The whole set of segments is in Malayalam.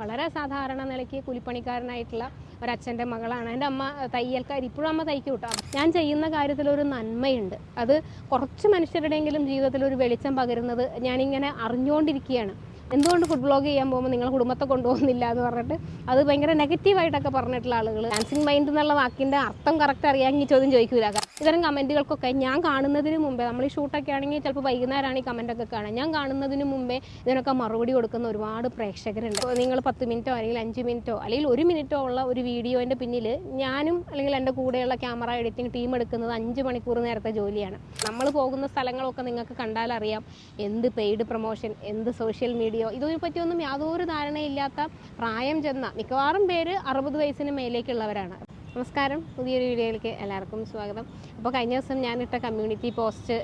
വളരെ സാധാരണ നിലയ്ക്ക് കൂലിപ്പണിക്കാരനായിട്ടുള്ള ഒരച്ഛൻ്റെ മകളാണ്. എൻ്റെ അമ്മ തയ്യൽക്കാരി, ഇപ്പോഴും അമ്മ തയ്ക്കും കേട്ടോ. ഞാൻ ചെയ്യുന്ന കാര്യത്തിലൊരു നന്മയുണ്ട്, അത് കുറച്ച് മനുഷ്യരുടെയെങ്കിലും ജീവിതത്തിൽ ഒരു വെളിച്ചം പകരുന്നത് ഞാനിങ്ങനെ അറിഞ്ഞുകൊണ്ടിരിക്കുകയാണ്. എന്തുകൊണ്ട് ഫുഡ് ബ്ലോഗ് ചെയ്യാൻ പോകുമ്പോൾ നിങ്ങൾ കുടുംബത്തെ കൊണ്ടുപോകുന്നില്ല എന്ന് പറഞ്ഞിട്ട് അത് ഭയങ്കര നെഗറ്റീവായിട്ടൊക്കെ പറഞ്ഞിട്ടുള്ള ആളുകൾ. ഡാൻസിങ് മൈൻഡ് എന്നുള്ള വാക്കിൻ്റെ അർത്ഥം കറക്റ്റ് അറിയാമെങ്കിൽ ചോദ്യം ചോദിക്കൂല. ഇത്തരം കമൻറ്റുകൾക്കൊക്കെ ഞാൻ കാണുന്നതിന് മുമ്പേ, നമ്മൾ ഈ ഷൂട്ടൊക്കെ ആണെങ്കിൽ ചിലപ്പോൾ വൈകുന്നേരമാണ് ഈ കമൻറ്റൊക്കെ കാണുക, ഞാൻ കാണുന്നതിന് മുമ്പേ ഇതിനൊക്കെ മറുപടി കൊടുക്കുന്ന ഒരുപാട് പ്രേക്ഷകരുണ്ട്. നിങ്ങൾ 10 മിനിറ്റോ അല്ലെങ്കിൽ 5 മിനിറ്റോ അല്ലെങ്കിൽ 1 മിനിറ്റോ ഉള്ള ഒരു വീഡിയോൻ്റെ പിന്നിൽ ഞാനും അല്ലെങ്കിൽ എൻ്റെ കൂടെയുള്ള ക്യാമറ എഡിറ്റിംഗ് ടീം എടുക്കുന്നത് 5 മണിക്കൂർ നേരത്തെ ജോലിയാണ്. നമ്മൾ പോകുന്ന സ്ഥലങ്ങളൊക്കെ നിങ്ങൾക്ക് കണ്ടാലറിയാം, എന്ത് പെയ്ഡ് പ്രൊമോഷൻ, എന്ത് സോഷ്യൽ മീഡിയ, ഇതിനെ പറ്റിയൊന്നും യാതൊരു ധാരണയില്ലാത്ത പ്രായം ചെന്ന മിക്കവാറും പേര് 60 വയസ്സിന് മേലേക്കുള്ളവരാണ്. നമസ്കാരം, പുതിയൊരു വീഡിയോയിലേക്ക് എല്ലാവർക്കും സ്വാഗതം. അപ്പോൾ കഴിഞ്ഞ ദിവസം ഞാനിട്ട കമ്മ്യൂണിറ്റി പോസ്റ്റ്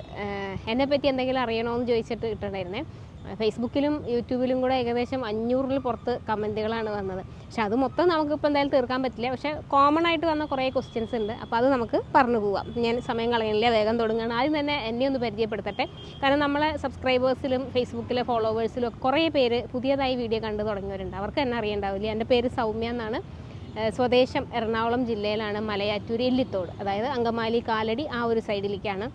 എന്നെപ്പറ്റി എന്തെങ്കിലും അറിയണമെന്ന് ചോദിച്ചിട്ട് ഇട്ടിട്ടുണ്ടായിരുന്നേ. ഫേസ്ബുക്കിലും യൂട്യൂബിലും കൂടെ ഏകദേശം 500-ൽ പുറത്ത് കമൻറ്റുകളാണ് വന്നത്. പക്ഷെ അത് മൊത്തം നമുക്കിപ്പോൾ എന്തായാലും തീർക്കാൻ പറ്റില്ല. പക്ഷേ കോമൺ ആയിട്ട് വന്ന കുറേ ക്വസ്റ്റ്യൻസ് ഉണ്ട്. അപ്പോൾ അത് നമുക്ക് പറഞ്ഞു പോവാം. ഞാൻ സമയം കളയുന്നില്ല, വേഗം തുടങ്ങുകയാണ്. ആദ്യം തന്നെ എന്നെ ഒന്ന് പരിചയപ്പെടുത്തട്ടെ. കാരണം നമ്മളെ സബ്സ്ക്രൈബേഴ്സിലും ഫേസ്ബുക്കിലെ ഫോളോവേഴ്സിലും ഒക്കെ കുറേ പേര് പുതിയതായി വീഡിയോ കണ്ടു തുടങ്ങിയവരുണ്ട്. അവർക്ക് എന്നെ അറിയണ്ടാവില്ല. എൻ്റെ പേര് സൗമ്യ എന്നാണ്. സ്വദേശം എറണാകുളം ജില്ലയിലാണ്, മലയാറ്റൂർ എല്ലിത്തോട്, അതായത് അങ്കമാലി കാലടി ആ ഒരു സൈഡിലേക്കാണ്.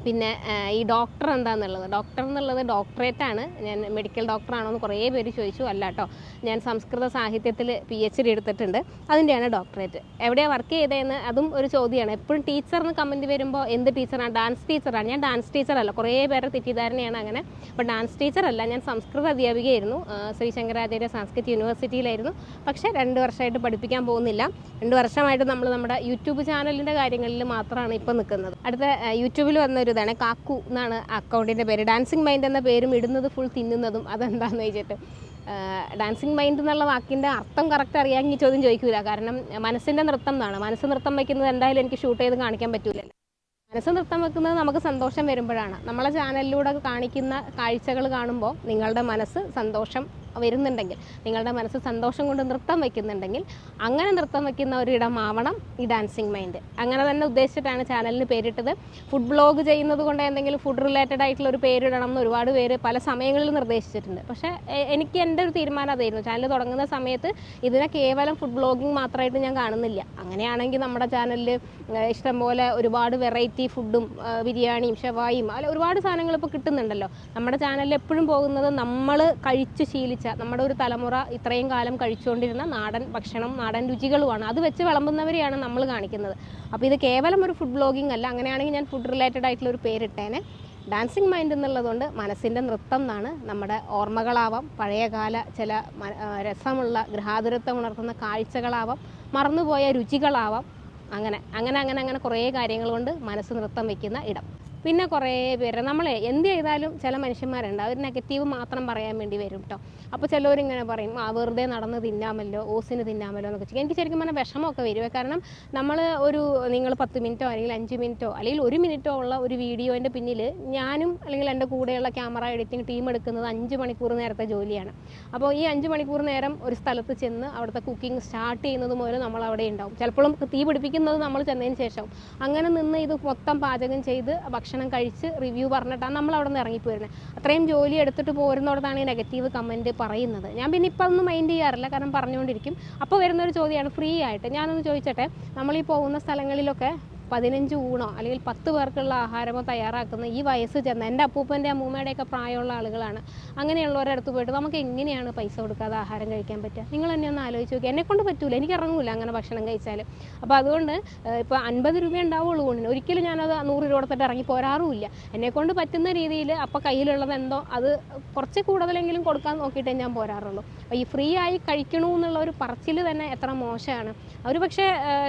പിന്നെ ഈ ഡോക്ടർ എന്താണെന്നുള്ളത്, ഡോക്ടർ എന്നുള്ളത് ഡോക്ടറേറ്റാണ്. ഞാൻ മെഡിക്കൽ ഡോക്ടറാണോ എന്ന് കുറേ പേര് ചോദിച്ചു. അല്ല കേട്ടോ, ഞാൻ സംസ്കൃത സാഹിത്യത്തിൽ PhD എടുത്തിട്ടുണ്ട്, അതിൻ്റെയാണ് ഡോക്ടറേറ്റ്. എവിടെയാണ് വർക്ക് ചെയ്തതെന്ന് അതും ഒരു ചോദ്യമാണ്. എപ്പോഴും ടീച്ചറിന് കമൻറ്റ് വരുമ്പോൾ എന്ത് ടീച്ചറാണ്? ഡാൻസ് ടീച്ചറാണ്. ഞാൻ ഡാൻസ് ടീച്ചറല്ല, കുറേ പേരെ തെറ്റിദ്ധാരണയാണ് അങ്ങനെ. അപ്പോൾ ഡാൻസ് ടീച്ചറല്ല, ഞാൻ സംസ്കൃത അധ്യാപികയായിരുന്നു. ശ്രീ ശങ്കരാചാര്യ സംസ്കൃത് യൂണിവേഴ്സിറ്റിയിലായിരുന്നു. പക്ഷേ 2 വർഷമായിട്ട് പഠിപ്പിക്കാൻ പോകുന്നില്ല. 2 വർഷമായിട്ട് നമ്മൾ നമ്മുടെ യൂട്യൂബ് ചാനലിൻ്റെ കാര്യങ്ങളിൽ മാത്രമാണ് ഇപ്പോൾ നിൽക്കുന്നത്. അടുത്ത യൂട്യൂബിൽ വന്നൊരു ഇതാണ്, കാക്കു എന്നാണ് അക്കൗണ്ടിൻ്റെ പേര്. ഡാൻസിങ് മൈൻഡ് എന്ന പേരും ഇടുന്നത് ഫുൾ തിന്നുന്നതും. അതെന്താണെന്ന് ചോദിച്ചിട്ട്, ഡാൻസിങ് മൈൻഡ് എന്നുള്ള വാക്കിൻ്റെ അർത്ഥം കറക്റ്റ് അറിയാമെങ്കിൽ ചോദ്യം ചോദിക്കില്ല. കാരണം മനസ്സിൻ്റെ നൃത്തം എന്നാണ്. മനസ്സ് നൃത്തം വയ്ക്കുന്നത് എന്തായാലും എനിക്ക് ഷൂട്ട് ചെയ്ത് കാണിക്കാൻ പറ്റില്ലല്ലോ. മനസ്സ് നൃത്തം വെക്കുന്നത് നമുക്ക് സന്തോഷം വരുമ്പോഴാണ്. നമ്മളെ ചാനലിലൂടെ കാണിക്കുന്ന കാഴ്ചകൾ കാണുമ്പോൾ നിങ്ങളുടെ മനസ്സ് സന്തോഷം വരുന്നുണ്ടെങ്കിൽ, നിങ്ങളുടെ മനസ്സ് സന്തോഷം കൊണ്ട് നൃത്തം വയ്ക്കുന്നുണ്ടെങ്കിൽ, അങ്ങനെ നൃത്തം വയ്ക്കുന്ന ഒരിടമാവണം ഈ ഡാൻസിങ് മൈൻഡ്. അങ്ങനെ തന്നെ ഉദ്ദേശിച്ചിട്ടാണ് ചാനലിന് പേരിട്ടത്. ഫുഡ് ബ്ലോഗ് ചെയ്യുന്നത് കൊണ്ട് എന്തെങ്കിലും ഫുഡ് റിലേറ്റഡ് ആയിട്ടുള്ള ഒരു പേരിടണം എന്ന് ഒരുപാട് പേര് പല സമയങ്ങളിൽ നിർദ്ദേശിച്ചിട്ടുണ്ട്. പക്ഷേ എനിക്ക് എൻ്റെ ഒരു തീരുമാനം അതായിരുന്നു. ചാനൽ തുടങ്ങുന്ന സമയത്ത് ഇതിനെ കേവലം ഫുഡ് ബ്ലോഗിങ് മാത്രമായിട്ട് ഞാൻ കാണുന്നില്ല. അങ്ങനെയാണെങ്കിൽ നമ്മുടെ ചാനലിൽ ഇഷ്ടംപോലെ ഒരുപാട് വെറൈറ്റി ഫുഡും ബിരിയാണിയും ഷവായും അല്ല ഒരുപാട് സാധനങ്ങൾ ഇപ്പോൾ കിട്ടുന്നുണ്ടല്ലോ. നമ്മുടെ ചാനലിൽ എപ്പോഴും പോകുന്നത് നമ്മൾ കഴിച്ച് ശീലിച്ച, നമ്മുടെ ഒരു തലമുറ ഇത്രയും കാലം കഴിച്ചുകൊണ്ടിരുന്ന നാടൻ ഭക്ഷണം, നാടൻ രുചികളുമാണ്. അത് വെച്ച് വിളമ്പുന്നവരെയാണ് നമ്മൾ കാണിക്കുന്നത്. അപ്പോൾ ഇത് കേവലം ഒരു ഫുഡ് ബ്ലോഗിങ് അല്ല. അങ്ങനെയാണെങ്കിൽ ഞാൻ ഫുഡ് റിലേറ്റഡ് ആയിട്ടുള്ള ഒരു പേരിട്ടേനെ. ഡാൻസിങ് മൈൻഡ് എന്നുള്ളതുകൊണ്ട് മനസ്സിൻ്റെ നൃത്തം എന്നാണ്. നമ്മുടെ ഓർമ്മകളാവാം, പഴയകാല ചില രസമുള്ള ഗൃഹാതുരത്വം ഉണർത്തുന്ന കാഴ്ചകളാവാം, മറന്നുപോയ രുചികളാവാം. അങ്ങനെ കുറേ കാര്യങ്ങൾ കൊണ്ട് മനസ്സ് നൃത്തം വയ്ക്കുന്ന ഇടം. പിന്നെ കുറേ പേര് നമ്മൾ എന്ത് ചെയ്താലും ചില മനുഷ്യന്മാരുണ്ട്, അവർ നെഗറ്റീവ് മാത്രം പറയാൻ വേണ്ടി വരും കേട്ടോ. അപ്പോൾ ചിലവരിങ്ങനെ പറയും, വെറുതെ നടന്ന് തിന്നാമല്ലോ, ഓസിന് തിന്നാമല്ലോ എന്നൊക്കെ ചെയ്യും. എനിക്ക് ശരിക്കും പറഞ്ഞാൽ വിഷമമൊക്കെ വരും. കാരണം നിങ്ങൾ 10 മിനിറ്റോ അല്ലെങ്കിൽ 5 മിനിറ്റോ അല്ലെങ്കിൽ 1 മിനിറ്റോ ഉള്ള ഒരു വീഡിയോൻ്റെ പിന്നിൽ ഞാനും അല്ലെങ്കിൽ എൻ്റെ കൂടെയുള്ള ക്യാമറ എഡിറ്റിംഗ് ടീം എടുക്കുന്നത് 5 മണിക്കൂർ നേരത്തെ ജോലിയാണ്. അപ്പോൾ ഈ 5 മണിക്കൂർ നേരം ഒരു സ്ഥലത്ത് ചെന്ന് അവിടുത്തെ കുക്കിംഗ് സ്റ്റാർട്ട് ചെയ്യുന്നത് മുതൽ നമ്മൾ അവിടെ ഉണ്ടാവും. ചിലപ്പോഴും തീ പിടിപ്പിക്കുന്നത് നമ്മൾ ചെന്നതിന് ശേഷം. അങ്ങനെ നിന്ന് ഇത് മൊത്തം പാചകം ചെയ്ത് ഭക്ഷണം കഴിച്ച് റിവ്യൂ പറഞ്ഞിട്ടാണ് നമ്മൾ അവിടെ നിന്ന് ഇറങ്ങിപ്പോരുന്നത്. അത്രയും ജോലി എടുത്തിട്ട് പോരുന്നോടത്താണ് ഈ നെഗറ്റീവ് കമൻറ്റ് പറയുന്നത്. ഞാൻ പിന്നെ ഇപ്പം ഒന്നും മൈൻഡ് ചെയ്യാറില്ല, കാരണം പറഞ്ഞുകൊണ്ടിരിക്കും. അപ്പോൾ വരുന്നൊരു ചോദ്യമാണ് ഫ്രീ ആയിട്ട്. ഞാനൊന്ന് ചോദിച്ചട്ടെ, നമ്മളീ പോകുന്ന സ്ഥലങ്ങളിലൊക്കെ 15 ഊണോ അല്ലെങ്കിൽ 10 പേർക്കുള്ള ആഹാരമോ തയ്യാറാക്കുന്ന ഈ വയസ്സ് ചെന്ന എൻ്റെ അപ്പൂപ്പൻ്റെ അമ്മൂമ്മയുടെയൊക്കെ പ്രായമുള്ള ആളുകളാണ്. അങ്ങനെയുള്ളവരുടെ അടുത്ത് പോയിട്ട് നമുക്ക് എങ്ങനെയാണ് പൈസ കൊടുക്കാതെ ആഹാരം കഴിക്കാൻ പറ്റുക? നിങ്ങൾ എന്നെ ഒന്ന് ആലോചിച്ച് നോക്കി. എന്നെക്കൊണ്ട് പറ്റൂല, എനിക്ക് ഇറങ്ങൂല അങ്ങനെ ഭക്ഷണം കഴിച്ചാൽ. അപ്പോൾ അതുകൊണ്ട് ഇപ്പോൾ 50 രൂപ ഉണ്ടാവുള്ളൂ ഊണിന്. ഒരിക്കലും ഞാനത് 100 രൂപ കൊടുത്തിട്ട് ഇറങ്ങി പോരാറുമില്ല. എന്നെക്കൊണ്ട് പറ്റുന്ന രീതിയിൽ അപ്പോൾ കയ്യിലുള്ളത് എന്തോ അത് കുറച്ച് കൂടുതലെങ്കിലും കൊടുക്കാൻ നോക്കിയിട്ടേ ഞാൻ പോരാറുള്ളൂ. അപ്പോൾ ഈ ഫ്രീ ആയി കഴിക്കണമെന്നുള്ള ഒരു പറച്ചിൽ തന്നെ എത്ര മോശമാണ്. അവർ പക്ഷേ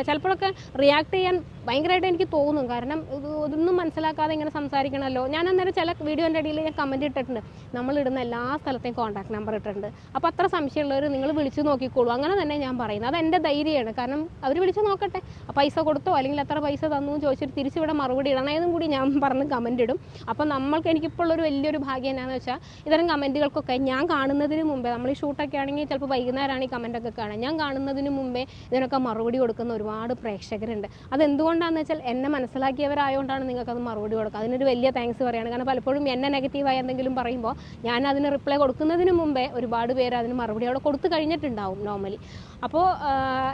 ചിലപ്പോഴൊക്കെ റിയാക്ട് ചെയ്യാൻ ഭയങ്കരമായിട്ട് എനിക്ക് തോന്നും. കാരണം ഇതൊന്നും മനസ്സിലാക്കാതെ ഇങ്ങനെ സംസാരിക്കണമല്ലോ. ഞാൻ അന്നേരം ചില വീഡിയോൻ്റെ ഇടയിൽ ഞാൻ കമൻറ്റ് ഇട്ടിട്ടുണ്ട്, നമ്മളിടുന്ന എല്ലാ സ്ഥലത്തെയും കോൺടാക്ട് നമ്പർ ഇട്ടിട്ടുണ്ട്. അപ്പോൾ അത്ര സംശയമുള്ളവർ നിങ്ങൾ വിളിച്ച് നോക്കിക്കോളൂ. അങ്ങനെ തന്നെ ഞാൻ പറയുന്നത്. അതെൻ്റെ ധൈര്യമാണ്. കാരണം അവർ വിളിച്ച് നോക്കട്ടെ, പൈസ കൊടുത്തോ അല്ലെങ്കിൽ എത്ര പൈസ തന്നു എന്ന് ചോദിച്ചിട്ട് തിരിച്ചിവിടെ മറുപടി ഇടണേന്നും കൂടി ഞാൻ പറഞ്ഞ് കമൻറ്റ് ഇടും. അപ്പം എനിക്കിപ്പോൾ ഉള്ളൊരു വലിയൊരു ഭാഗ്യം എന്നാന്ന് വെച്ചാൽ, ഇത്തരം കമൻറ്റുകൾക്കൊക്കെ ഞാൻ കാണുന്നതിന് മുമ്പേ, നമ്മൾ ഈ ഷൂട്ടൊക്കെ ആണെങ്കിൽ ചിലപ്പോൾ വൈകുന്നേരമാണ് ഈ കമൻറ്റൊക്കെ കാണുക, ഞാൻ കാണുന്നതിന് മുമ്പേ ഇതിനൊക്കെ മറുപടി കൊടുക്കുന്ന ഒരുപാട് പ്രേക്ഷകരുണ്ട്. അതെന്തുകൊണ്ടാണെന്ന് എന്താണെന്ന് വെച്ചാൽ എന്നെ മനസ്സിലാക്കിയവരായതുകൊണ്ടാണ് നിങ്ങൾക്കത് മറുപടി കൊടുക്കുക. അതിനൊരു വലിയ താങ്ക്സ് പറയുകയാണ്. കാരണം പലപ്പോഴും എന്നെ നെഗറ്റീവായി എന്തെങ്കിലും പറയുമ്പോൾ ഞാൻ അതിന് റിപ്ലൈ കൊടുക്കുന്നതിന് മുമ്പേ ഒരുപാട് പേര് അതിന് മറുപടി അവിടെ കൊടുത്തു കഴിഞ്ഞിട്ടുണ്ടാവും നോർമലി. അപ്പോൾ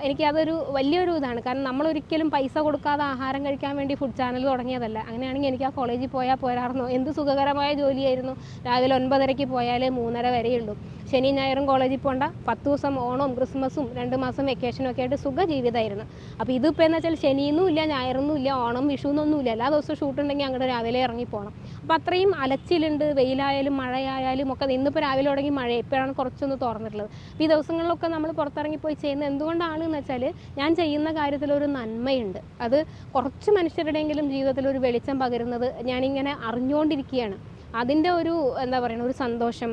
എനിക്കതൊരു വലിയൊരു ഇതാണ്. കാരണം നമ്മളൊരിക്കലും പൈസ കൊടുക്കാതെ ആഹാരം കഴിക്കാൻ വേണ്ടി ഫുഡ് ചാനൽ തുടങ്ങിയതല്ല. അങ്ങനെയാണെങ്കിൽ എനിക്ക് ആ കോളേജിൽ പോയാൽ പോരായിരുന്നോ? എന്ത് സുഖകരമായ ജോലിയായിരുന്നു. രാവിലെ 9:30 പോയാൽ 3:30 വരെയുള്ളൂ. ശനി ഞായറും കോളേജിൽ പോകണ്ട, 10 ദിവസം ഓണവും ക്രിസ്മസും 2 മാസം വെക്കേഷനും ഒക്കെ ആയിട്ട് സുഖ ജീവിതമായിരുന്നു. അപ്പോൾ ഇതിപ്പോൾ എന്ന് വെച്ചാൽ ശനിയൊന്നും ഇല്ല, ഞായറൊന്നും ഇല്ല, ഓണം വിഷുവൊന്നും ഇല്ല. എല്ലാ ദിവസവും ഷൂട്ട് ഉണ്ടെങ്കിൽ അങ്ങോട്ട് രാവിലെ ഇറങ്ങി പോകണം. അപ്പോൾ അത്രയും അലച്ചിലുണ്ട്. വെയിലായാലും മഴയായാലും ഒക്കെ. ഇന്നിപ്പോൾ രാവിലെ തുടങ്ങി മഴ, ഇപ്പോഴാണ് കുറച്ചൊന്ന് തുറന്നിട്ടുള്ളത്. അപ്പോൾ ഈ ദിവസങ്ങളിലൊക്കെ നമ്മൾ പുറത്തിറങ്ങിപ്പോയി ചെയ്യുന്നത് എന്തുകൊണ്ടാണെന്ന് വെച്ചാൽ ഞാൻ ചെയ്യുന്ന കാര്യത്തിലൊരു നന്മയുണ്ട്. അത് കുറച്ച് മനുഷ്യരുടെയെങ്കിലും ജീവിതത്തിൽ ഒരു വെളിച്ചം പകരുന്നത് ഞാനിങ്ങനെ അറിഞ്ഞുകൊണ്ടിരിക്കുകയാണ്. അതിൻ്റെ ഒരു എന്താ പറയുക, ഒരു സന്തോഷം,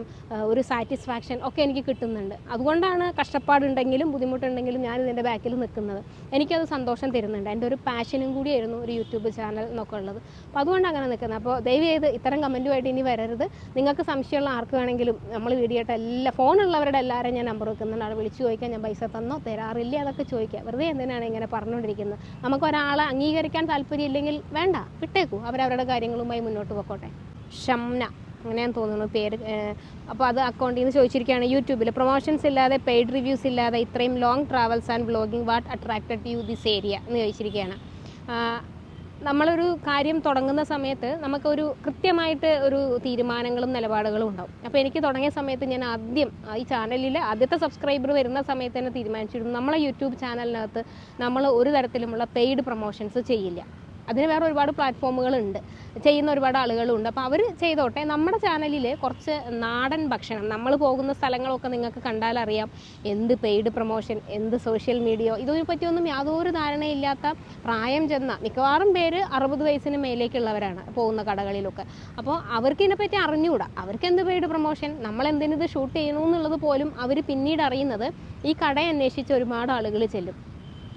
ഒരു സാറ്റിസ്ഫാക്ഷൻ ഒക്കെ എനിക്ക് കിട്ടുന്നുണ്ട്. അതുകൊണ്ടാണ് കഷ്ടപ്പാടുണ്ടെങ്കിലും ബുദ്ധിമുട്ടുണ്ടെങ്കിലും ഞാൻ ഇതിൻ്റെ ബാക്കിൽ നിൽക്കുന്നത്. എനിക്കത് സന്തോഷം തരുന്നുണ്ട്. എൻ്റെ ഒരു പാഷനും കൂടിയായിരുന്നു ഒരു യൂട്യൂബ് ചാനൽ എന്നൊക്കെ ഉള്ളത്. അപ്പോൾ അതുകൊണ്ട് അങ്ങനെ നിൽക്കുന്നത്. അപ്പോൾ ദയവ് ചെയ്ത് ഇത്തരം കമൻറ്റുമായിട്ട് ഇനി വരരുത്. നിങ്ങൾക്ക് സംശയമുള്ള ആർക്ക് വേണമെങ്കിലും നമ്മൾ വീഡിയോയിട്ട് ഫോണുള്ളവരുടെ എല്ലാവരും ഞാൻ നമ്പർ വെക്കുന്നുണ്ട്. അവിടെ വിളിച്ച് ചോദിക്കാൻ, ഞാൻ പൈസ തന്നോ തരാറില്ല അതൊക്കെ ചോദിക്കുക. വെറുതെ എന്തിനാണ് ഇങ്ങനെ പറഞ്ഞുകൊണ്ടിരിക്കുന്നത്? നമുക്ക് ഒരാളെ അംഗീകരിക്കാൻ താല്പര്യമില്ലെങ്കിൽ വേണ്ട, വിട്ടേക്കൂ. അവരവരുടെ കാര്യങ്ങളുമായി മുന്നോട്ട് പോയിക്കോട്ടെ. ഷംന, അങ്ങനെയാന്ന് തോന്നുന്നു പേര്. അപ്പോൾ അത് അക്കൗണ്ടിൽ നിന്ന് ചോദിച്ചിരിക്കുകയാണ്, യൂട്യൂബിൽ പ്രൊമോഷൻസ് ഇല്ലാതെ പെയ്ഡ് റിവ്യൂസ് ഇല്ലാതെ ഇത്രയും long travels and vlogging, what attracted you this area എന്ന് ചോദിച്ചിരിക്കുകയാണ്. നമ്മളൊരു കാര്യം തുടങ്ങുന്ന സമയത്ത് നമുക്കൊരു കൃത്യമായിട്ട് ഒരു തീരുമാനങ്ങളും നിലപാടുകളും ഉണ്ടാവും. അപ്പോൾ എനിക്ക് തുടങ്ങിയ സമയത്ത് ഞാൻ ആദ്യം ഈ ചാനലിൽ ആദ്യത്തെ സബ്സ്ക്രൈബർ വരുന്ന സമയത്ത് തന്നെ തീരുമാനിച്ചിരുന്നു, നമ്മളെ യൂട്യൂബ് ചാനലിനകത്ത് നമ്മൾ ഒരു തരത്തിലുമുള്ള പെയ്ഡ് പ്രൊമോഷൻസ് ചെയ്യില്ല. അതിന് വേറെ ഒരുപാട് പ്ലാറ്റ്ഫോമുകളുണ്ട്, ചെയ്യുന്ന ഒരുപാട് ആളുകളുണ്ട്. അപ്പോൾ അവർ ചെയ്തോട്ടെ. നമ്മുടെ ചാനലിൽ കുറച്ച് നാടൻ ഭക്ഷണം, നമ്മൾ പോകുന്ന സ്ഥലങ്ങളൊക്കെ നിങ്ങൾക്ക് കണ്ടാലറിയാം എന്ത് പെയ്ഡ് പ്രൊമോഷൻ, എന്ത് സോഷ്യൽ മീഡിയ, ഇതിനെ പറ്റിയൊന്നും യാതൊരു ധാരണയില്ലാത്ത പ്രായം ചെന്ന മിക്കവാറും പേര് 60 വയസ്സിന് മേലേക്കുള്ളവരാണ് പോകുന്ന കടകളിലൊക്കെ. അപ്പോൾ അവർക്ക് ഇതിനെപ്പറ്റി അറിഞ്ഞുകൂടാ. അവർക്ക് എന്ത് പെയ്ഡ് പ്രൊമോഷൻ, നമ്മൾ എന്തിനിത് ഷൂട്ട് ചെയ്യണു എന്നുള്ളത് പോലും അവർ പിന്നീട് അറിയുന്നത് ഈ കട അന്വേഷിച്ച് ഒരുപാട് ആളുകൾ ചെല്ലും.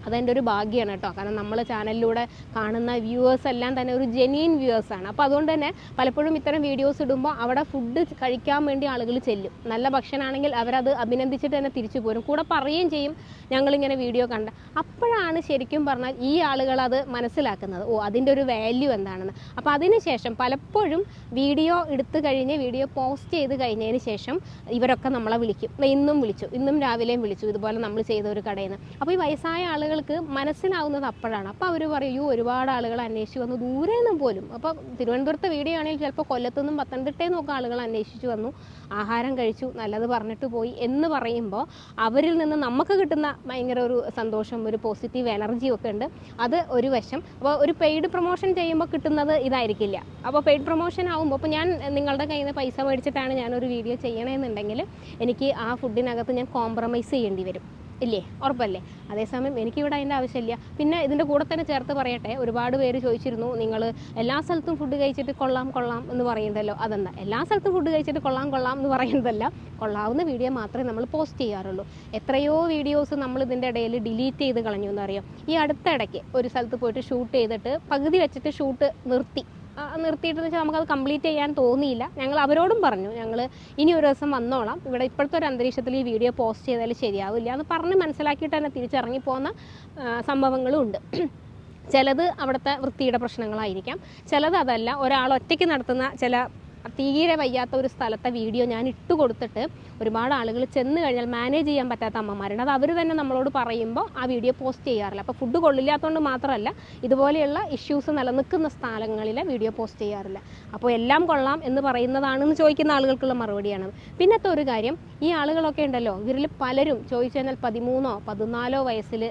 അതെൻ്റെ ഒരു ഭാഗ്യമാണ് കേട്ടോ. കാരണം നമ്മൾ ചാനലിലൂടെ കാണുന്ന വ്യൂവേഴ്സ് എല്ലാം തന്നെ ഒരു ജെന്യൂൻ വ്യൂവേഴ്സാണ്. അപ്പോൾ അതുകൊണ്ട് തന്നെ പലപ്പോഴും ഇത്തരം വീഡിയോസ് ഇടുമ്പോൾ അവിടെ ഫുഡ് കഴിക്കാൻ വേണ്ടി ആളുകൾ ചെല്ലും. നല്ല ഭക്ഷണമാണെങ്കിൽ അവരത് അഭിനന്ദിച്ചിട്ട് തന്നെ തിരിച്ചു പോരും. കൂടെ പറയുകയും ചെയ്യും ഞങ്ങളിങ്ങനെ വീഡിയോ കണ്ട. അപ്പോഴാണ് ശരിക്കും പറഞ്ഞാൽ ഈ ആളുകൾ അത് മനസ്സിലാക്കുന്നത്, ഓ അതിൻ്റെ ഒരു വാല്യൂ എന്താണെന്ന്. അപ്പോൾ അതിനുശേഷം പലപ്പോഴും വീഡിയോ എടുത്തു കഴിഞ്ഞ് വീഡിയോ പോസ്റ്റ് ചെയ്ത് കഴിഞ്ഞതിന് ശേഷം ഇവരൊക്കെ നമ്മളെ വിളിക്കും. ഇന്നും വിളിച്ചു, ഇന്നും രാവിലെയും വിളിച്ചു, ഇതുപോലെ നമ്മൾ ചെയ്ത ഒരു കടയിൽ നിന്ന്. അപ്പോൾ ഈ വയസ്സായ ആളുകൾ മനസ്സിലാവുന്നത് അപ്പോഴാണ്. അപ്പോൾ അവർ പറയൂ ഒരുപാട് ആളുകൾ അന്വേഷിച്ച് വന്നു, ദൂരെ നിന്നും പോലും. അപ്പോൾ തിരുവനന്തപുരത്തെ വീഡിയോ ആണെങ്കിൽ ചിലപ്പോൾ കൊല്ലത്തുനിന്നും പത്തനംതിട്ടയിൽ നിന്നൊക്കെ ആളുകൾ അന്വേഷിച്ച് വന്നു, ആഹാരം കഴിച്ചു, നല്ലത് പറഞ്ഞിട്ട് പോയി എന്ന് പറയുമ്പോൾ അവരിൽ നിന്ന് നമുക്ക് കിട്ടുന്ന ഭയങ്കര ഒരു സന്തോഷം, ഒരു പോസിറ്റീവ് എനർജി ഒക്കെ ഉണ്ട്. അത് ഒരു വശം. അപ്പോൾ ഒരു പെയ്ഡ് പ്രൊമോഷൻ ചെയ്യുമ്പോൾ കിട്ടുന്നത് ഇതായിരിക്കില്ല. അപ്പോൾ പെയ്ഡ് പ്രൊമോഷൻ ആകുമ്പോൾ ഇപ്പോൾ ഞാൻ നിങ്ങളുടെ കയ്യിൽ നിന്ന് പൈസ മേടിച്ചിട്ടാണ് ഞാനൊരു വീഡിയോ ചെയ്യണമെന്നുണ്ടെങ്കിൽ എനിക്ക് ആ ഫുഡിനകത്ത് ഞാൻ കോംപ്രമൈസ് ചെയ്യേണ്ടി വരും, ഇല്ലേ? ഉറപ്പല്ലേ? അതേസമയം എനിക്കിവിടെ അതിൻ്റെ ആവശ്യമില്ല. പിന്നെ ഇതിൻ്റെ കൂടെ തന്നെ ചേർത്ത് പറയട്ടെ, ഒരുപാട് പേര് ചോദിച്ചിരുന്നു നിങ്ങൾ എല്ലാ സ്ഥലത്തും ഫുഡ് കഴിച്ചിട്ട് കൊള്ളാം കൊള്ളാം എന്ന് പറയുന്നതല്ലോ. അതെന്താ എല്ലാ സ്ഥലത്തും ഫുഡ് കഴിച്ചിട്ട് കൊള്ളാം കൊള്ളാം എന്ന് പറയുന്നതല്ല, കൊള്ളാവുന്ന വീഡിയോ മാത്രമേ നമ്മൾ പോസ്റ്റ് ചെയ്യാറുള്ളൂ. എത്രയോ വീഡിയോസ് നമ്മൾ ഇതിൻ്റെ ഇടയിൽ ഡിലീറ്റ് ചെയ്ത് കളഞ്ഞു എന്നറിയാം. ഈ അടുത്തിടയ്ക്ക് ഒരു സ്ഥലത്ത് പോയിട്ട് ഷൂട്ട് ചെയ്തിട്ട് പകുതി വെച്ചിട്ട് ഷൂട്ട് നിർത്തിയിട്ടെന്ന് വെച്ചാൽ നമുക്കത് കംപ്ലീറ്റ് ചെയ്യാൻ തോന്നിയില്ല. ഞങ്ങൾ അവരോടും പറഞ്ഞു, ഞങ്ങൾ ഇനി ഒരു ദിവസം വന്നോളാം, ഇവിടെ ഇപ്പോഴത്തെ ഒരു അന്തരീക്ഷത്തിൽ ഈ വീഡിയോ പോസ്റ്റ് ചെയ്താൽ ശരിയാവില്ല എന്ന് പറഞ്ഞ് മനസ്സിലാക്കിയിട്ട് തന്നെ തിരിച്ചിറങ്ങിപ്പോകുന്ന സംഭവങ്ങളും ഉണ്ട്. ചിലത് അവിടുത്തെ വൃത്തിയുടെ പ്രശ്നങ്ങളായിരിക്കാം, ചിലത് അതല്ല, ഒരാൾ ഒറ്റയ്ക്ക് നടത്തുന്ന ചില തീരെ വയ്യാത്ത ഒരു സ്ഥലത്തെ വീഡിയോ ഞാൻ ഇട്ട് കൊടുത്തിട്ട് ഒരുപാട് ആളുകൾ ചെന്ന് കഴിഞ്ഞാൽ മാനേജ് ചെയ്യാൻ പറ്റാത്ത അമ്മമാരുണ്ട്. അത് അവർ തന്നെ നമ്മളോട് പറയുമ്പോൾ ആ വീഡിയോ പോസ്റ്റ് ചെയ്യാറില്ല. അപ്പോൾ ഫുഡ് കൊള്ളില്ലാത്തതുകൊണ്ട് മാത്രമല്ല, ഇതുപോലെയുള്ള ഇഷ്യൂസ് നിലനിൽക്കുന്ന സ്ഥലങ്ങളിലെ വീഡിയോ പോസ്റ്റ് ചെയ്യാറില്ല. അപ്പോൾ എല്ലാം കൊള്ളാം എന്ന് പറയുന്നതാണെന്ന് ചോദിക്കുന്ന ആളുകൾക്കുള്ള മറുപടിയാണ്. പിന്നത്തെ ഒരു കാര്യം, ഈ ആളുകളൊക്കെ ഉണ്ടല്ലോ, ഇവരിൽ പലരും ചോദിച്ചു കഴിഞ്ഞാൽ 13 14 വയസ്സിൽ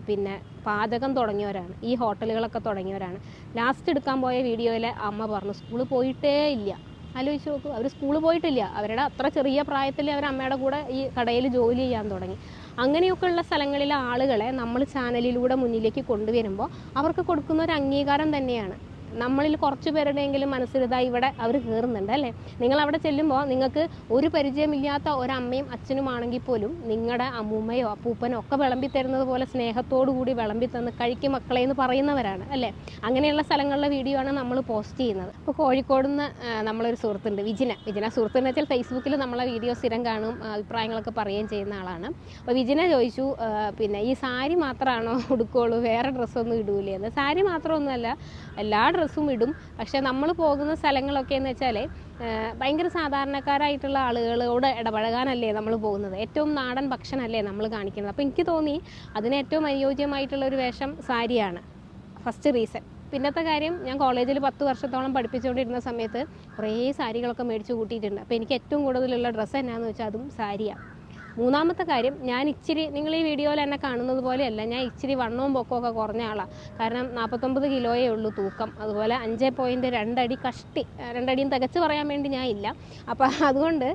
പിന്നെ പാചകം തുടങ്ങിയവരാണ്, ഈ ഹോട്ടലുകളൊക്കെ തുടങ്ങിയവരാണ്. ലാസ്റ്റ് എടുക്കാൻ പോയ വീഡിയോയിൽ അമ്മ പറഞ്ഞു സ്കൂളിൽ പോയിട്ടേ ഇല്ല. ആലോചിച്ച് നോക്കൂ, അവർ സ്കൂളിൽ പോയിട്ടില്ല, അവരുടെ അത്ര ചെറിയ പ്രായത്തിൽ അവർ അമ്മയുടെ കൂടെ ഈ കടയിൽ ജോലി ചെയ്യാൻ തുടങ്ങി. അങ്ങനെയൊക്കെയുള്ള സ്ഥലങ്ങളിലെ ആളുകളെ നമ്മൾ ചാനലിലൂടെ മുന്നിലേക്ക് കൊണ്ടുവരുമ്പോൾ അവർക്ക് കൊടുക്കുന്ന ഒരു അംഗീകാരം തന്നെയാണ്. നമ്മളിൽ കുറച്ച് പേരുടെയെങ്കിലും മനസ്സിലിതാ ഇവിടെ അവർ കയറുന്നുണ്ട് അല്ലേ. നിങ്ങൾ അവിടെ ചെല്ലുമ്പോൾ നിങ്ങൾക്ക് ഒരു പരിചയമില്ലാത്ത ഒരമ്മയും അച്ഛനുമാണെങ്കിൽ പോലും നിങ്ങളുടെ അമ്മൂമ്മയോ അപ്പൂപ്പനോ ഒക്കെ വിളമ്പി തരുന്നത് പോലെ സ്നേഹത്തോടു കൂടി വിളമ്പി തന്ന് കഴിക്കും മക്കളെ എന്ന് പറയുന്നവരാണ് അല്ലേ. അങ്ങനെയുള്ള സ്ഥലങ്ങളിലെ വീഡിയോ ആണ് നമ്മൾ പോസ്റ്റ് ചെയ്യുന്നത്. അപ്പോൾ കോഴിക്കോട് നിന്ന് നമ്മളൊരു സുഹൃത്തുണ്ട്, വിജിന സുഹൃത്തെന്ന് വെച്ചാൽ ഫേസ്ബുക്കിൽ നമ്മളെ വീഡിയോ സ്ഥിരം കാണും, അഭിപ്രായങ്ങളൊക്കെ പറയുകയും ചെയ്യുന്ന ആളാണ്. അപ്പോൾ വിജിന ചോദിച്ചു, പിന്നെ ഈ സാരി മാത്രമാണോ ഉടുക്കുള്ളൂ, വേറെ ഡ്രസ്സൊന്നും ഇടൂലേ എന്ന്. സാരി മാത്രമൊന്നുമല്ല, എല്ലാ ഡ്രസ്സും ഇടും. പക്ഷേ നമ്മൾ പോകുന്ന സ്ഥലങ്ങളൊക്കെ എന്ന് വെച്ചാൽ ഭയങ്കര സാധാരണക്കാരായിട്ടുള്ള ആളുകളോട് ഇടപഴകാനല്ലേ നമ്മൾ പോകുന്നത്, ഏറ്റവും നാടൻ ഭക്ഷണമല്ലേ നമ്മൾ കാണിക്കുന്നത്. അപ്പോൾ എനിക്ക് തോന്നി അതിന് ഏറ്റവും അനുയോജ്യമായിട്ടുള്ള ഒരു വേഷം സാരിയാണ്, ഫസ്റ്റ് റീസൺ. പിന്നത്തെ കാര്യം, ഞാൻ കോളേജിൽ 10 വർഷത്തോളം പഠിപ്പിച്ചുകൊണ്ടിരുന്ന സമയത്ത് കുറേ സാരികളൊക്കെ മേടിച്ച് കൂട്ടിയിട്ടുണ്ട്. അപ്പോൾ എനിക്ക് ഏറ്റവും കൂടുതലുള്ള ഡ്രസ്സ് എന്നാന്ന് വെച്ചാൽ അതും സാരിയാണ്. മൂന്നാമത്തെ കാര്യം, ഞാൻ ഇച്ചിരി, നിങ്ങൾ ഈ വീഡിയോയിൽ എന്നെ കാണുന്നത് പോലെയല്ല, ഞാൻ ഇച്ചിരി വണ്ണവും പൊക്കമൊക്കെ കുറഞ്ഞ ആളാണ്. കാരണം 49 കിലോയേ ഉള്ളൂ തൂക്കം. അതുപോലെ 5.2 അടി കഷ്ടി, 2 അടിയും തികച്ച് പറയാൻ വേണ്ടി ഞാൻ ഇല്ല. അപ്പോൾ അതുകൊണ്ട്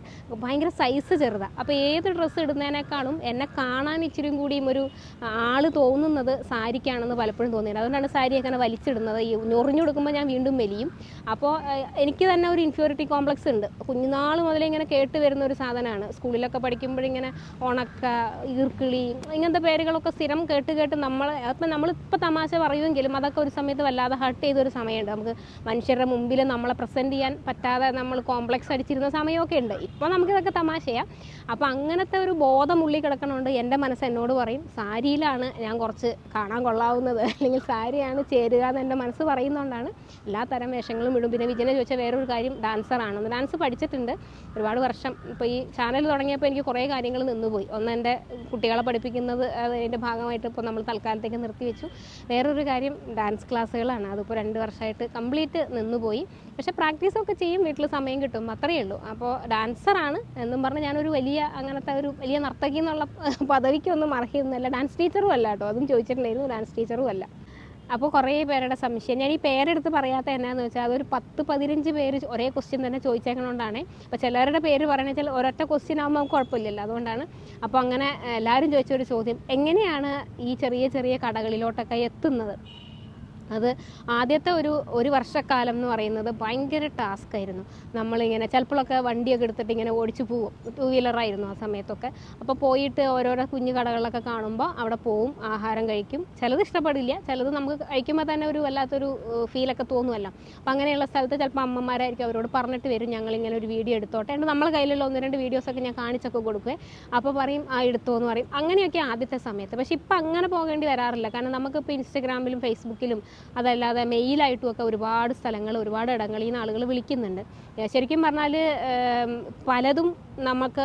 ഭയങ്കര സൈസ് ചെറുതാണ്. അപ്പോൾ ഏത് ഡ്രസ്സ് ഇടുന്നതിനേക്കാളും എന്നെ കാണാൻ ഇച്ചിരിയും കൂടിയും ഒരു ആൾ തോന്നുന്നത് സാരിക്കാണെന്ന് പലപ്പോഴും തോന്നിയത്. അതുകൊണ്ടാണ് സാരിയൊക്കെ അങ്ങനെ വലിച്ചിടുന്നത്. ഈ ഞൊറിഞ്ഞെടുക്കുമ്പോൾ ഞാൻ വീണ്ടും വലിയും. അപ്പോൾ എനിക്ക് തന്നെ ഒരു ഇൻഫീരിയോറിറ്റി കോംപ്ലക്സ് ഉണ്ട്. കുഞ്ഞുനാൾ മുതലേ ഇങ്ങനെ കേട്ട് വരുന്ന ഒരു സാധനമാണ്. സ്കൂളിലൊക്കെ പഠിക്കുമ്പോഴിങ്ങനെ ഉണക്ക, ഈർക്കിളി, ഇങ്ങനത്തെ പേരുകളൊക്കെ സ്ഥിരം കേട്ട് നമ്മളിപ്പോൾ തമാശ പറയുമെങ്കിലും അതൊക്കെ ഒരു സമയത്ത് വല്ലാതെ ഹർട്ട് ചെയ്തൊരു സമയമുണ്ട്. നമുക്ക് മനുഷ്യരുടെ മുമ്പിൽ നമ്മളെ പ്രസൻറ്റ് ചെയ്യാൻ പറ്റാതെ നമ്മൾ കോംപ്ലക്സ് അടിച്ചിരുന്ന സമയമൊക്കെ ഉണ്ട്. ഇപ്പോൾ നമുക്കിതൊക്കെ തമാശയാണ്. അപ്പോൾ അങ്ങനത്തെ ഒരു ബോധം ഉള്ളിൽ കിടക്കണമുണ്ട്. എൻ്റെ മനസ്സ് എന്നോട് പറയും സാരിയിലാണ് ഞാൻ കുറച്ച് കാണാൻ കൊള്ളാവുന്നത്, അല്ലെങ്കിൽ സാരിയാണ് ചേരുക എന്ന് എൻ്റെ മനസ്സ് പറയുന്നതുകൊണ്ടാണ് എല്ലാ തരം വേഷങ്ങളും ഇടും. പിന്നെ വിജയനെ ചോദിച്ചാൽ വേറൊരു കാര്യം, ഡാൻസറാണ്. ഡാൻസ് പഠിച്ചിട്ടുണ്ട് ഒരുപാട് വർഷം. ഇപ്പോൾ ഈ ചാനൽ തുടങ്ങിയപ്പോൾ എനിക്ക് കുറേ കാര്യങ്ങൾ നിന്നുപോയി. ഒന്ന് എൻ്റെ കുട്ടികളെ പഠിപ്പിക്കുന്നത്, അതിൻ്റെ ഭാഗമായിട്ട് ഇപ്പോൾ നമ്മൾ തൽക്കാലത്തേക്ക് നിർത്തിവെച്ചു. വേറൊരു കാര്യം ഡാൻസ് ക്ലാസ്സുകളാണ്. അതിപ്പോൾ 2 വർഷമായിട്ട് കംപ്ലീറ്റ് നിന്നുപോയി. പക്ഷേ പ്രാക്ടീസൊക്കെ ചെയ്യും, വീട്ടിൽ സമയം കിട്ടും, അത്രയേ ഉള്ളൂ. അപ്പോൾ ഡാൻസറാണ് എന്നും പറഞ്ഞ് ഞാനൊരു അങ്ങനത്തെ ഒരു വലിയ നർത്തകി എന്നുള്ള പദവിക്കൊന്നും അർഹിക്കുന്നില്ല. ഡാൻസ് ടീച്ചറും അല്ല കേട്ടോ, അതും ചോദിച്ചിട്ടുണ്ടായിരുന്നു, ഡാൻസ് ടീച്ചറും അല്ല. അപ്പോൾ കുറേ പേരുടെ സംശയം, ഞാൻ ഈ പേരെടുത്ത് പറയാത്ത എന്നാന്ന് വെച്ചാൽ അതൊരു 10-15 പേര് ഒരേ ക്വസ്റ്റ്യൻ തന്നെ ചോദിച്ചേക്കണോണ്ടാണ്. അപ്പോൾ ചിലരുടെ പേര് പറയുന്നത് വെച്ചാൽ ഒരൊറ്റ ക്വസ്റ്റ്യൻ ആകുമ്പോൾ നമുക്ക് കുഴപ്പമില്ലല്ലോ, അതുകൊണ്ടാണ്. അപ്പോൾ അങ്ങനെ എല്ലാവരും ചോദിച്ചൊരു ചോദ്യം, എങ്ങനെയാണ് ഈ ചെറിയ ചെറിയ കടകളിലോട്ടൊക്കെ എത്തുന്നത്? അത് ആദ്യത്തെ ഒരു വർഷക്കാലം എന്ന് പറയുന്നത് ഭയങ്കര ടാസ്ക് ആയിരുന്നു. നമ്മളിങ്ങനെ ചിലപ്പോഴൊക്കെ വണ്ടിയൊക്കെ എടുത്തിട്ട് ഇങ്ങനെ ഓടിച്ചു പോവും, 2 വീലറായിരുന്നു ആ സമയത്തൊക്കെ. അപ്പോൾ പോയിട്ട് ഓരോരോ കുഞ്ഞു കടകളിലൊക്കെ കാണുമ്പോൾ അവിടെ പോവും, ആഹാരം കഴിക്കും. ചിലത് ഇഷ്ടപ്പെടില്ല, ചിലത് നമുക്ക് കഴിക്കുമ്പോൾ തന്നെ ഒരു വല്ലാത്തൊരു ഫീലൊക്കെ തോന്നുമല്ലോ. അപ്പോൾ അങ്ങനെയുള്ള സ്ഥലത്ത് ചിലപ്പോൾ അമ്മമാരായിരിക്കും അവരോട് പറഞ്ഞിട്ട് വരും, ഞങ്ങളിങ്ങനെ ഒരു വീഡിയോ എടുത്തോട്ടെ. എന്നിട്ട് നമ്മളെ കയ്യിലുള്ള 1-2 വീഡിയോസൊക്കെ ഞാൻ കാണിച്ചൊക്കെ കൊടുക്കുവേ. അപ്പോൾ പറയും എടുത്തോ എന്ന് പറയും. അങ്ങനെയൊക്കെ ആദ്യത്തെ സമയത്ത്. പക്ഷേ ഇപ്പം അങ്ങനെ പോകേണ്ടി വരാറില്ല. കാരണം നമുക്കിപ്പോൾ ഇൻസ്റ്റഗ്രാമിലും ഫേസ്ബുക്കിലും അതല്ലാതെ മെയിലായിട്ടും ഒക്കെ ഒരുപാട് സ്ഥലങ്ങൾ, ഒരുപാട് ഇടങ്ങളിൽ നിന്ന് ആളുകൾ വിളിക്കുന്നുണ്ട്. ശരിക്കും പറഞ്ഞാൽ പലതും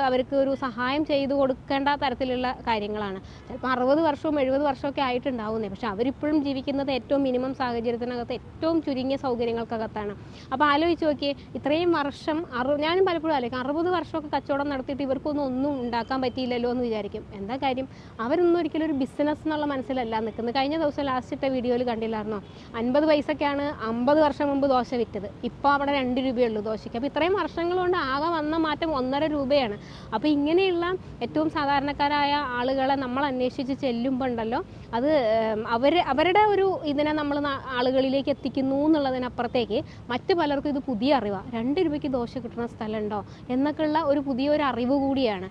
അവർക്ക് ഒരു സഹായം ചെയ്തു കൊടുക്കേണ്ട തരത്തിലുള്ള കാര്യങ്ങളാണ്. ചിലപ്പോൾ 60 വർഷവും 70 വർഷമൊക്കെ ആയിട്ടുണ്ടാവുന്നേ. പക്ഷെ അവരിപ്പോഴും ജീവിക്കുന്നത് ഏറ്റവും മിനിമം സാഹചര്യത്തിനകത്ത്, ഏറ്റവും ചുരുങ്ങിയ സൗകര്യങ്ങൾക്കകത്താണ്. അപ്പോൾ ആലോചിച്ച് നോക്കിയേ, ഇത്രയും വർഷം ഞാനും പലപ്പോഴും ആലോചിക്കും, 60 വർഷമൊക്കെ കച്ചവടം നടത്തിയിട്ട് ഇവർക്കൊന്നും ഉണ്ടാക്കാൻ പറ്റിയില്ലല്ലോ എന്ന് വിചാരിക്കും. എന്താ കാര്യം, അവരൊന്നും ഒരിക്കലും ഒരു ബിസിനസ് എന്നുള്ള മനസ്സിലല്ല നിൽക്കുന്നത്. കഴിഞ്ഞ ദിവസം ലാസ്റ്റ് ഇട്ട വീഡിയോയിൽ കണ്ടില്ലായിരുന്നോ, 50 പൈസക്കാണ് 50 വർഷം മുമ്പ് ദോശ വിറ്റത്. ഇപ്പോൾ അവിടെ 2 രൂപയുള്ളൂ ദോശയ്ക്ക്. അപ്പോൾ ഇത്രയും വർഷങ്ങൾ കൊണ്ട് ആകെ വന്ന മാറ്റം 1.5 രൂപയാണ്. അപ്പോൾ ഇങ്ങനെയുള്ള ഏറ്റവും സാധാരണക്കാരായ ആളുകളെ നമ്മൾ അന്വേഷിച്ച് ചെല്ലുമ്പോൾ ഉണ്ടല്ലോ, അത് അവരുടെ ഒരു ഇതിനെ നമ്മൾ ആളുകളിലേക്ക് എത്തിക്കുന്നു എന്നുള്ളതിനപ്പുറത്തേക്ക് മറ്റു പലർക്കും ഇത് പുതിയ അറിവാണ്. 2 രൂപയ്ക്ക് ദോശ കിട്ടുന്ന സ്ഥലമുണ്ടോ എന്നൊക്കെയുള്ള ഒരു പുതിയൊരു അറിവ് കൂടിയാണ്.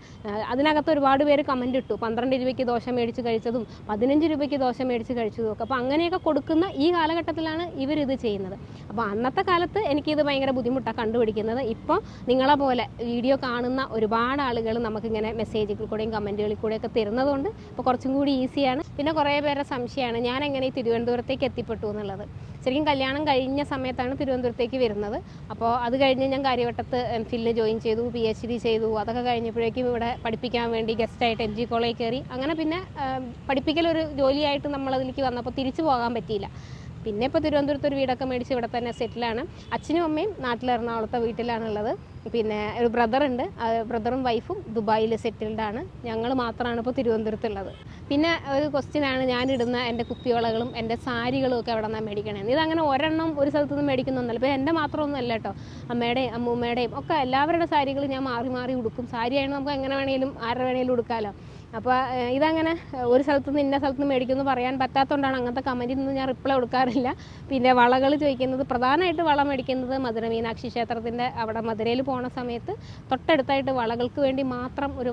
അതിനകത്ത് ഒരുപാട് പേര് കമൻ്റ് ഇട്ടു, 12 രൂപയ്ക്ക് ദോശ മേടിച്ച് കഴിച്ചതും 15 രൂപയ്ക്ക് ദോശ മേടിച്ച് കഴിച്ചതും ഒക്കെ. അപ്പോൾ അങ്ങനെയൊക്കെ കൊടുക്കുന്ന ഈ കാലഘട്ടത്തിലാണ് ഇവരിത് ചെയ്യുന്നത്. അപ്പോൾ അന്നത്തെ കാലത്ത് എനിക്കിത് ഭയങ്കര ബുദ്ധിമുട്ടാണ് കണ്ടുപിടിക്കുന്നത്. ഇപ്പോൾ നിങ്ങളെ പോലെ വീഡിയോ കാണുന്ന ഒരുപാട് ആളുകൾ നമുക്കിങ്ങനെ മെസ്സേജുകൾ കൂടെയും കമൻറ്റുകളിൽ കൂടെയൊക്കെ തരുന്നതുകൊണ്ട് ഇപ്പോൾ കുറച്ചും കൂടി ഈസിയാണ്. പിന്നെ കുറേ പേരുടെ സംശയമാണ് ഞാൻ എങ്ങനെ ഈ തിരുവനന്തപുരത്തേക്ക് എത്തിപ്പെട്ടു എന്നുള്ളത്. ശരിക്കും കല്യാണം കഴിഞ്ഞ സമയത്താണ് തിരുവനന്തപുരത്തേക്ക് വരുന്നത്. അപ്പോൾ അത് കഴിഞ്ഞ് ഞാൻ കാര്യവട്ടത്ത് MPhil ജോയിൻ ചെയ്തു, PhD ചെയ്തു. അതൊക്കെ കഴിഞ്ഞപ്പോഴേക്കും ഇവിടെ പഠിപ്പിക്കാൻ വേണ്ടി ഗസ്റ്റായിട്ട് MG കോളേജിൽ കയറി. അങ്ങനെ പിന്നെ പഠിപ്പിക്കലൊരു ജോലിയായിട്ട് നമ്മളതിലേക്ക് വന്നപ്പോൾ തിരിച്ചു പോകാൻ പറ്റിയില്ല. പിന്നെ ഇപ്പോൾ തിരുവനന്തപുരത്ത് ഒരു വീടൊക്കെ മേടിച്ച് ഇവിടെ തന്നെ സെറ്റിലാണ്. അച്ഛനും അമ്മയും നാട്ടിൽ എറണാകുളത്തെ വീട്ടിലാണുള്ളത്. പിന്നെ ഒരു ബ്രദറുണ്ട്, ബ്രദറും വൈഫും ദുബായിൽ സെറ്റിൽഡാണ്. ഞങ്ങൾ മാത്രമാണ് ഇപ്പോൾ തിരുവനന്തപുരത്തുള്ളത്. പിന്നെ ഒരു ക്വസ്റ്റ്യനാണ്, ഞാനിടുന്ന എൻ്റെ കുപ്പിവളകളും എൻ്റെ സാരികളും ഒക്കെ എവിടെ നിന്നാണ് മേടിക്കണേന്ന്. ഇതങ്ങനെ ഒരെണ്ണം ഒരു സ്ഥലത്തു നിന്ന് മേടിക്കുന്നൊന്നുമല്ല. ഇപ്പോൾ എൻ്റെ മാത്രമൊന്നും അല്ല കേട്ടോ, അമ്മയുടെയും അമ്മൂമ്മയുടെയും ഒക്കെ എല്ലാവരുടെ സാരികൾ ഞാൻ മാറി മാറി ഉടുക്കും. സാരിയാണ് നമുക്ക് എങ്ങനെ വേണമെങ്കിലും ആരുടെ വേണമെങ്കിലും ഉടുക്കാമല്ലോ. അപ്പോൾ ഇതങ്ങനെ ഒരു സ്ഥലത്ത് നിന്ന് ഇന്ന സ്ഥലത്ത് നിന്ന് മേടിക്കുമെന്ന് പറയാൻ പറ്റാത്തതുകൊണ്ടാണ് അങ്ങനത്തെ കമൻറ്റിൽ നിന്ന് ഞാൻ റിപ്ലൈ കൊടുക്കാറില്ല. പിന്നെ വളകൾ ചോദിക്കുന്നത്, പ്രധാനമായിട്ട് വള മേടിക്കുന്നത് മധുര മീനാക്ഷി ക്ഷേത്രത്തിൻ്റെ അവിടെ മധുരയിൽ പോണ സമയത്ത് തൊട്ടടുത്തായിട്ട് വളകൾക്ക് വേണ്ടി മാത്രം ഒരു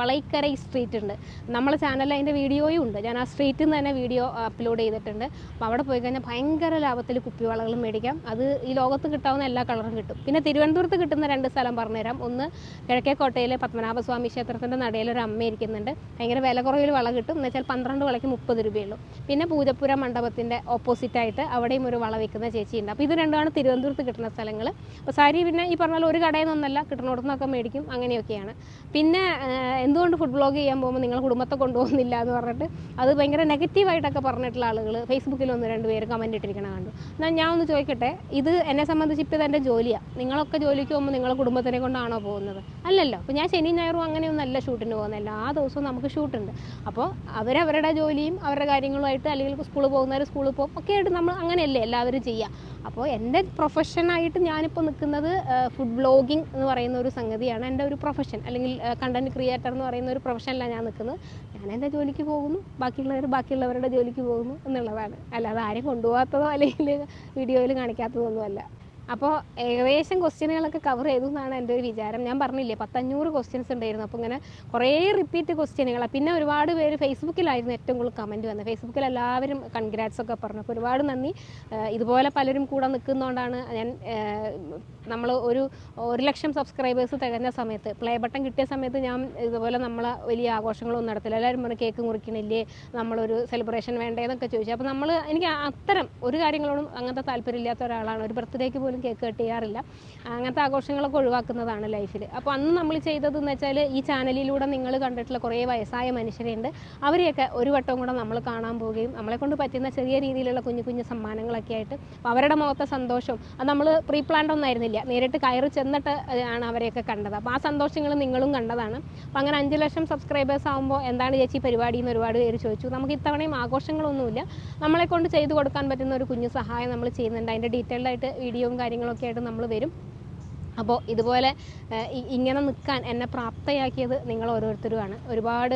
വളൈക്കര സ്ട്രീറ്റ് ഉണ്ട്. നമ്മളെ ചാനലിൽ അതിൻ്റെ വീഡിയോയും ഉണ്ട്. ഞാൻ ആ സ്ട്രീറ്റിൽ നിന്ന് തന്നെ വീഡിയോ അപ്ലോഡ് ചെയ്തിട്ടുണ്ട്. അപ്പോൾ അവിടെ പോയി കഴിഞ്ഞാൽ ഭയങ്കര ലാഭത്തിൽ കുപ്പിവളകളും മേടിക്കാം. അത് ഈ ലോകത്ത് കിട്ടാവുന്ന എല്ലാ കളറും കിട്ടും. പിന്നെ തിരുവനന്തപുരത്ത് കിട്ടുന്ന 2 സ്ഥലം പറഞ്ഞുതരാം. ഒന്ന് കിഴക്കേക്കോട്ടയിലെ പത്മനാഭസ്വാമി ക്ഷേത്രത്തിൻ്റെ നടയിൽ ഒരു അമ്മ ഇരിക്കുന്നുണ്ട്. ഭയങ്കര വില കുറവിൽ വള കിട്ടും. എന്ന് വെച്ചാൽ 12 വളയ്ക്ക് 30 രൂപയുള്ളൂ. പിന്നെ പൂജപ്പുര മണ്ഡപത്തിൻ്റെ ഓപ്പോസിറ്റായിട്ട് അവിടെയും ഒരു വള വയ്ക്കുന്ന ചേച്ചിയുണ്ട്. അപ്പോൾ ഇത് രണ്ടുമാണ് തിരുവനന്തപുരത്ത് കിട്ടുന്ന സ്ഥലങ്ങൾ. അപ്പോൾ സാരി പിന്നെ ഈ പറഞ്ഞ ഒരു കടയിൽ നിന്നൊന്നല്ല, കിട്ടുന്നിടത്തുനിന്നൊക്കെ മേടിക്കും. അങ്ങനെയൊക്കെയാണ്. പിന്നെ എന്തുകൊണ്ട് ഫുഡ് ബ്ലോഗ് ചെയ്യാൻ പോകുമ്പോൾ നിങ്ങൾ കുടുംബത്തെ കൊണ്ടുപോകുന്നില്ല എന്ന് പറഞ്ഞിട്ട് അത് ഭയങ്കര നെഗറ്റീവായിട്ടൊക്കെ പറഞ്ഞിട്ടുള്ള ആളുകൾ ഫേസ്ബുക്കിൽ 1-2 പേര് കമൻറ്റ് ഇട്ടിരിക്കണം കണ്ടു. എന്നാൽ ഞാൻ ഒന്ന് ചോദിക്കട്ടെ, ഇത് എന്നെ സംബന്ധിച്ച് ഇപ്പോൾ ഇതെൻ്റെ ജോലിയാണ്. നിങ്ങളൊക്കെ ജോലിക്ക് പോകുമ്പോൾ നിങ്ങളെ കുടുംബത്തിനെ കൊണ്ടാണോ പോകുന്നത്? അല്ലല്ലോ. അപ്പോൾ ഞാൻ ശനി ഞായറും അങ്ങനെയൊന്നല്ല ഷൂട്ടിന് പോകുന്നത്. എല്ലാ ദിവസവും നമുക്ക് ഷൂട്ടുണ്ട്. അപ്പോൾ അവരവരുടെ ജോലിയും അവരുടെ കാര്യങ്ങളുമായിട്ട്, അല്ലെങ്കിൽ സ്കൂളിൽ പോകുന്നവർ സ്കൂളിൽ പോകും ഒക്കെ ആയിട്ട് നമ്മൾ അങ്ങനെയല്ലേ എല്ലാവരും ചെയ്യുക. അപ്പോൾ എൻ്റെ പ്രൊഫഷനായിട്ട് ഞാനിപ്പോൾ നിൽക്കുന്നത് ഫുഡ് ബ്ലോഗിങ് എന്ന് പറയുന്ന ഒരു സംഗതിയാണ് എൻ്റെ ഒരു പ്രൊഫഷൻ. അല്ലെങ്കിൽ കണ്ടൻറ് ക്രിയേറ്റർ എന്ന് പറയുന്ന ഒരു പ്രൊഫഷനിലാണ് ഞാൻ നിൽക്കുന്നത്. ഞാൻ എൻ്റെ ജോലിക്ക് പോകുന്നു, ബാക്കിയുള്ളവരുടെ ജോലിക്ക് പോകുന്നു എന്നുള്ളതാണ്. അല്ലാതെ ആരും കൊണ്ടുപോകാത്തതോ അല്ലെങ്കിൽ വീഡിയോയിൽ കാണിക്കാത്തതോ ഒന്നുമല്ല. അപ്പോൾ ഏകദേശം ക്വസ്റ്റ്യനുകളൊക്കെ കവർ ചെയ്തു എന്നാണ് എൻ്റെ ഒരു വിചാരം. ഞാൻ പറഞ്ഞില്ലേ 500 ക്വസ്റ്റ്യൻസ് ഉണ്ടായിരുന്നു. അപ്പോൾ ഇങ്ങനെ കുറേ റിപ്പീറ്റ് ക്വസ്റ്റ്യനുകളാണ്. പിന്നെ ഒരുപാട് പേര് ഫേസ്ബുക്കിലായിരുന്നു ഏറ്റവും കൂടുതൽ കമൻറ്റ് വന്നത്. ഫേസ്ബുക്കിൽ എല്ലാവരും കൺഗ്രാറ്റ്സ് ഒക്കെ പറഞ്ഞു. അപ്പോൾ ഒരുപാട് നന്ദി. ഇതുപോലെ പലരും കൂടെ നിൽക്കുന്നതുകൊണ്ടാണ് ഞാൻ നമ്മൾ 1,00,000 സബ്സ്ക്രൈബേഴ്സ് തികഞ്ഞ സമയത്ത്, പ്ലേ ബട്ടൺ കിട്ടിയ സമയത്ത് ഞാൻ ഇതുപോലെ നമ്മളെ വലിയ ആഘോഷങ്ങളൊന്നും നടത്തില്ല. എല്ലാവരും പറഞ്ഞു കേക്ക് മുറിക്കണില്ലേ, നമ്മളൊരു സെലിബ്രേഷൻ വേണ്ടേ എന്നൊക്കെ ചോദിച്ചു. അപ്പോൾ എനിക്ക് അത്തരം ഒരു കാര്യങ്ങളോടും അങ്ങനത്തെ താല്പര്യമില്ലാത്ത ഒരാളാണ്. ഒരു ബർത്ത്ഡേക്ക് പോലും കേക്ക് കട്ട് ചെയ്യാറില്ല. അങ്ങനത്തെ ആഘോഷങ്ങളൊക്കെ ഒഴിവാക്കുന്നതാണ് ലൈഫിൽ. അപ്പോൾ അന്ന് നമ്മൾ ചെയ്തതെന്ന് വെച്ചാൽ ഈ ചാനലിലൂടെ നിങ്ങൾ കണ്ടിട്ടുള്ള കുറേ വയസ്സായ മനുഷ്യരുണ്ട്. അവരെയൊക്കെ ഒരു വട്ടം കൂടെ നമ്മൾ കാണാൻ പോവുകയും നമ്മളെ കൊണ്ട് പറ്റുന്ന ചെറിയ രീതിയിലുള്ള കുഞ്ഞു കുഞ്ഞു സമ്മാനങ്ങളൊക്കെ ആയിട്ട് അവരുടെ മുഖത്തെ സന്തോഷം അത് നമ്മൾ പ്രീ പ്ലാൻഡ് ഒന്നും ആയിരുന്നില്ല. നേരിട്ട് കയറി ചെന്നിട്ട് ആണ് അവരെയൊക്കെ കണ്ടത്. അപ്പോൾ ആ സന്തോഷങ്ങൾ നിങ്ങളും കണ്ടതാണ്. അപ്പോൾ അങ്ങനെ 5,00,000 സബ്സ്ക്രൈബേഴ്സ് ആകുമ്പോൾ എന്താണ് ചേച്ചി പരിപാടി എന്ന് ഒരുപാട് പേര് ചോദിച്ചു. നമുക്ക് ഇത്തവണയും ആഘോഷങ്ങളൊന്നുമില്ല. നമ്മളെ കൊണ്ട് ചെയ്തു കൊടുക്കാൻ പറ്റുന്ന ഒരു കുഞ്ഞു സഹായം നമ്മൾ ചെയ്യുന്നുണ്ട്. അതിൻ്റെ ഡീറ്റെയിൽഡായിട്ട് വീഡിയോയും കാര്യങ്ങളൊക്കെ ആയിട്ട് നമ്മൾ വരും. അപ്പോൾ ഇതുപോലെ ഇങ്ങനെ നിൽക്കാൻ എന്നെ പ്രാപ്തയാക്കിയത് നിങ്ങൾ ഓരോരുത്തരുമാണ്. ഒരുപാട്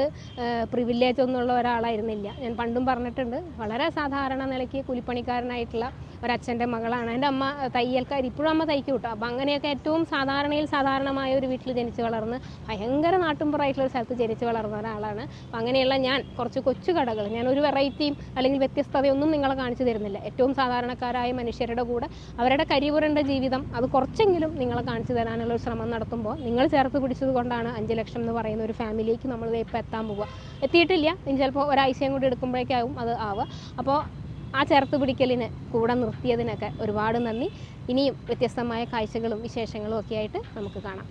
പ്രിവിലേജ് ഒന്നുള്ള ഒരാളായിരുന്നില്ല. ഞാൻ പണ്ടും പറഞ്ഞിട്ടുണ്ട്, വളരെ സാധാരണ നിലയ്ക്ക് കൂലിപ്പണിക്കാരനായിട്ടുള്ള ഒരച്ഛൻ്റെ മകളാണ്. എൻ്റെ അമ്മ തയ്യൽക്കാരി, ഇപ്പോഴും അമ്മ തയ്ക്കും കേട്ടോ. അപ്പോൾ അങ്ങനെയൊക്കെ ഏറ്റവും സാധാരണമായ ഒരു വീട്ടിൽ ജനിച്ച് വളർന്ന് ഭയങ്കര നാട്ടുമ്പുറമായിട്ടുള്ള സ്ഥലത്ത് ജനിച്ച് വളർന്ന ഒരാളാണ്. അപ്പോൾ അങ്ങനെയുള്ള ഞാൻ കുറച്ച് കൊച്ചു കടകൾ, ഞാൻ ഒരു വെറൈറ്റിയും അല്ലെങ്കിൽ വ്യത്യസ്തതയൊന്നും നിങ്ങളെ കാണിച്ചു തരുന്നില്ല. ഏറ്റവും സാധാരണക്കാരായ മനുഷ്യരുടെ കൂടെ അവരുടെ കരിപുരണ്ട ജീവിതം അത് കുറച്ചെങ്കിലും നിങ്ങളെ കാണിച്ചു തരാനുള്ള ഒരു ശ്രമം നടത്തുമ്പോൾ നിങ്ങൾ ചേർത്ത് പിടിച്ചത് കൊണ്ടാണ് 5,00,000 എന്ന് പറയുന്ന ഒരു ഫാമിലിക്ക് നമ്മൾ ഇപ്പോൾ എത്താൻ പോവുക. എത്തിയിട്ടില്ല, ഇനി ചിലപ്പോൾ ഒരാഴ്ചയും കൂടി എടുക്കുമ്പോഴേക്കാവും അത് ആവുക. അപ്പോൾ ആ ചേർത്ത് പിടിക്കലിന് കൂടെ നിർത്തിയതിനൊക്കെ ഒരുപാട് നന്ദി. ഇനിയും വ്യത്യസ്തമായ കാഴ്ചകളും വിശേഷങ്ങളും ഒക്കെ ആയിട്ട് നമുക്ക് കാണാം.